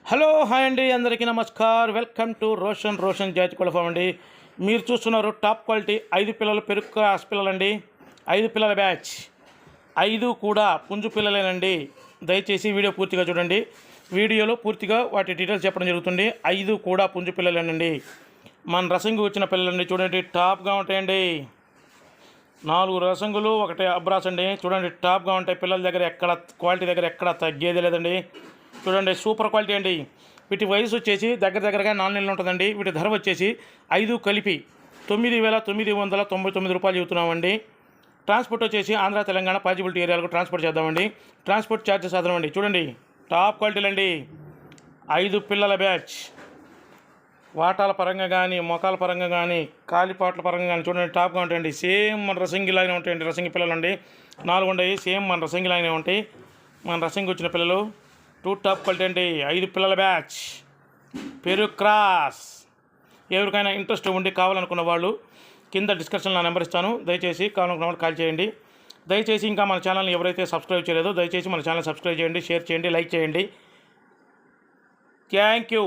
Hello hi అండి, అందరికీ namaskar. Welcome to Roshan జాతి కోళ్ళ ఫామ్ అండి. మీరు చూస్తున్నారు టాప్ క్వాలిటీ 5 పిల్లలు పెరుగు క్రాస్ పిల్లలండి. 5 పిల్లల బ్యాచ్, 5 కూడా పుంజు పిల్లలేనండి. దయచేసి వీడియో పూర్తిగా చూడండి. వీడియోలో పూర్తిగా వాటి డీటెయిల్స్ చెప్పడం జరుగుతుంది. 5 కూడా పుంజు పిల్లలేనండి. మన రసంగి వచ్చిన పిల్లలండి. చూడండి, టాప్గా ఉంటాయండి. 4 రసంగులు, ఒకటి అబ్రాస్ అండి. చూడండి, టాప్గా ఉంటాయి. పిల్లల దగ్గర ఎక్కడ క్వాలిటీ దగ్గర ఎక్కడ తగ్గేది లేదండి. చూడండి, సూపర్ క్వాలిటీ అండి. వీటి వయసు వచ్చేసి దగ్గరగా 4 నెలలు ఉంటుందండి. వీటి ధర వచ్చేసి 5 కలిపి 9,999 రూపాయలు చెబుతున్నామండి. ట్రాన్స్పోర్ట్ వచ్చేసి ఆంధ్ర తెలంగాణ పాజిబిలిటీ ఏరియాలకు ట్రాన్స్పోర్ట్ చేద్దామండి. ట్రాన్స్పోర్ట్ ఛార్జెస్ అదనమండి. చూడండి, టాప్ క్వాలిటీలు అండి. 5 పిల్లల బ్యాచ్. వాటాల పరంగా కానీ, మొఖాల పరంగా కానీ, కాలిపాట్ల పరంగా కానీ చూడండి, టాప్గా ఉంటాయండి. సేమ్ మన రసంగిలాగానే ఉంటాయండి. రసంగి పిల్లలు అండి 4 ఉన్నాయి. సేమ్ మన రసంగిలాగానే ఉంటాయి. మన రసంగి వచ్చిన పిల్లలు 2 టాప్ క్వాలిటీ అండి. 5 పిల్లల బ్యాచ్, పెరుగు క్రాస్. ఎవరికైనా ఇంట్రెస్ట్ ఉండి కావాలనుకున్న వాళ్ళు కింద డిస్క్రిప్షన్లో నా నెంబర్ ఇస్తాను. దయచేసి కావాలనుకున్న వాళ్ళు కాల్ చేయండి. దయచేసి ఇంకా మన ఛానల్ని ఎవరైతే సబ్స్క్రైబ్ చేయలేదో దయచేసి మన ఛానల్ సబ్స్క్రైబ్ చేయండి, షేర్ చేయండి, లైక్ చేయండి. Thank you.